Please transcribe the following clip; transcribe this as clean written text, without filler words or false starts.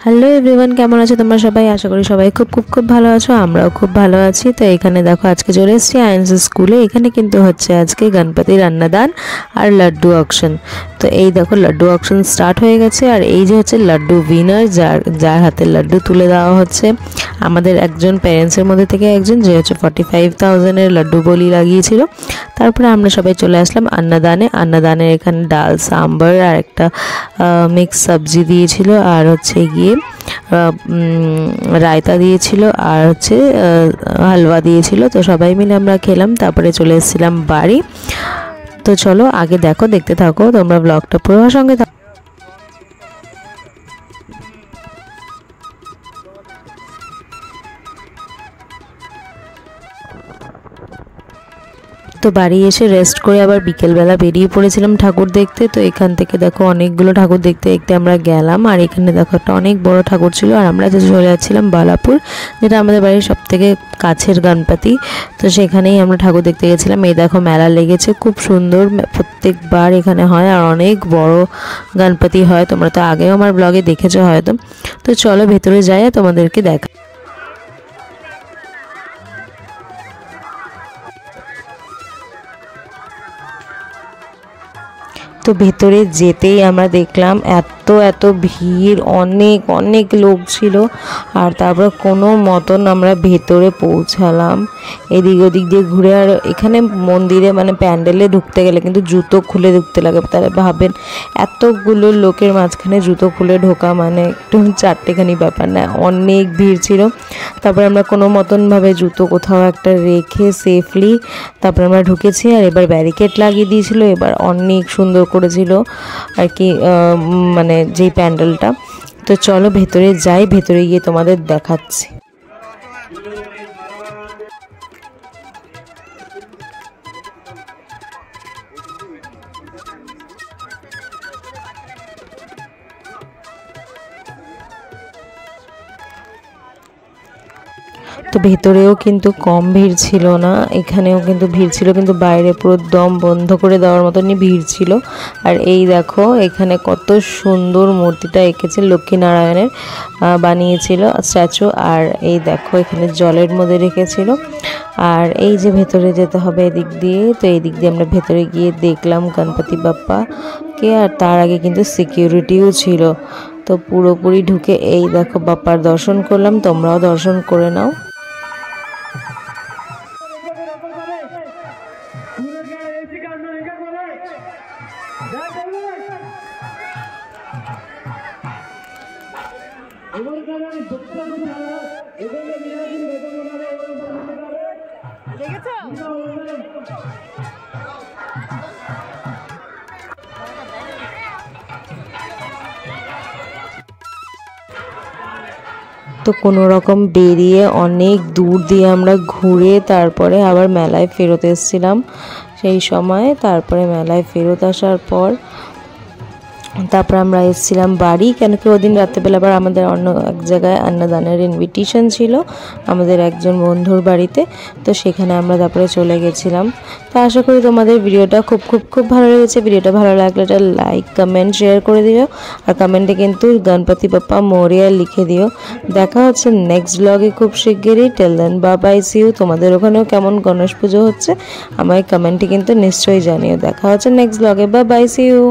Hello everyone, কেমন আছো তোমরা সবাই? আশা করি সবাই খুব খুব খুব ভালো আছো। আমরাও খুব ভালো আছি। তো এখানে দেখো আজকে চলে এসেছি আইএনসি স্কুলে। এখানে কিন্তু হচ্ছে আজকে গণপতির অন্নদান আর লাড্ডু অকশন। তো এই দেখো লাড্ডু অকশন স্টার্ট হয়ে গেছে। আর এই যে হচ্ছে লাড্ডু উইনার, যার হাতে লাড্ডু তুলে দেওয়া হচ্ছে আমাদের একজন প্যারেন্টসের মধ্যে থেকে একজন, যে হচ্ছে 45,000-এর লাড্ডু বলি লাগিয়েছিল। তারপরে আমরা সবাই চলে আসলাম আন্নাদানের এখানে ডাল সাম্বার আর একটা মিক্স সবজি দিয়েছিল, আর হচ্ছে গিয়ে রায়তা দিয়েছিল, আর হচ্ছে হালুয়া দিয়েছিল। তো সবাই মিলে আমরা খেলাম, তারপরে চলে এসেছিলাম বাড়ি। তো চলো আগে দেখতে থাকো তোমরা ব্লগটা পুরো সঙ্গে। তো বাড়ি এসে রেস্ট করে আবার বিকেলবেলা বেরিয়ে পড়েছিলাম ঠাকুর দেখতে। তো এখান থেকে দেখো অনেকগুলো ঠাকুর দেখতে আমরা গেলাম। আর এখানে দেখো একটা অনেক বড় ঠাকুর ছিল। আর আমরা চলে যাচ্ছিলাম বালাপুর, যেটা আমাদের বাড়ির সব থেকে কাছের গণপতি। তো সেখানেই আমরা ঠাকুর দেখতে গেছিলাম। এই দেখো মেলা লেগেছে, খুব সুন্দর, প্রত্যেকবার এখানে হয় আর অনেক বড় গণপতি হয়। তোমরা তো আগেও আমার ব্লগে দেখেছো হয়তো। তো চলো ভেতরে যাই আর তোমাদেরকে দেখা। তো ভেতরে যেতেই আমরা দেখলাম এত ভিড়, অনেক অনেক লোক ছিল। আর তারপর কোনো মতন আমরা ভেতরে পৌঁছালাম, এদিক ওদিক দিয়ে ঘুরে। আর এখানে মন্দিরে মানে প্যান্ডেলে ঢুকতে গেলে কিন্তু জুতো খুলে ঢুকতে লাগে। তাহলে ভাবেন এতগুলো লোকের মাঝখানে জুতো খুলে ঢোকা মানে একটু চারটেখানি ব্যাপার না, অনেক ভিড় ছিল। তারপর আমরা কোনো মতনভাবে জুতো কোথাও একটা রেখে সেফলি তারপর আমরা ঢুকেছি। আর এবার ব্যারিকেড লাগিয়ে দিয়েছিল, এবার অনেক সুন্দর করেছিল আর কি মানে যেই প্যান্ডেলটা। তো চলো ভেতরে যাই, ভেতরে গিয়ে তোমাদের দেখাচ্ছি। তো ভেতরেও কিন্তু কম ভিড় ছিল না, এখানেও কিন্তু ভিড় ছিল, কিন্তু বাইরে পুরো দম বন্ধ করে দেওয়ার মতনই ভিড় ছিল। আর এই দেখো এখানে কত সুন্দর মূর্তিটা এঁকেছে, লক্ষ্মীনারায়ণের বানিয়েছিল স্ট্যাচু। আর এই দেখো এখানে জলের মধ্যে রেখেছিল। আর এই যে ভেতরে যেতে হবে এদিক দিয়ে। তো এই দিক দিয়ে আমরা ভেতরে গিয়ে দেখলাম গণপতি বাপ্পাকে। আর তার আগে কিন্তু সিকিউরিটিও ছিল। তো পুরোপুরি ঢুকে এই দেখো বাপ্পার দর্শন করলাম, তোমরাও দর্শন করে নাও। তো কোনো রকম বেরিয়ে অনেক দূর দিয়ে আমরা ঘুরে তারপরে আবার মেলায় ফেরত এসেছিলাম সেই সময়। তারপরে মেলায় ফেরত আসার পর তারপর আমরা এসেছিলাম বাড়ি, কেন কি ওদিন রাত্রেবেলা আবার আমাদের অন্য এক জায়গায় অন্নদানের ইনভিটেশন ছিল আমাদের একজন বন্ধুর বাড়িতে। তো সেখানে আমরা তারপরে চলে গেছিলাম। তো আশা করি তোমাদের ভিডিওটা খুব ভালো লেগেছে। ভিডিওটা ভালো লাগলে একটা লাইক কমেন্ট শেয়ার করে দিও। আর কমেন্টে কিন্তু গণপতি বাপ্পা মোরিয়া লিখে দিও। দেখা হচ্ছে নেক্সট ব্লগে খুব শিগগিরই। Till then bye bye, see you. তোমাদের ওখানেও কেমন গণেশ পুজো হচ্ছে আমায় কমেন্টে কিন্তু নিশ্চয়ই জানিও। দেখা হচ্ছে নেক্সট ব্লগে, বাই বাই, সি ইউ।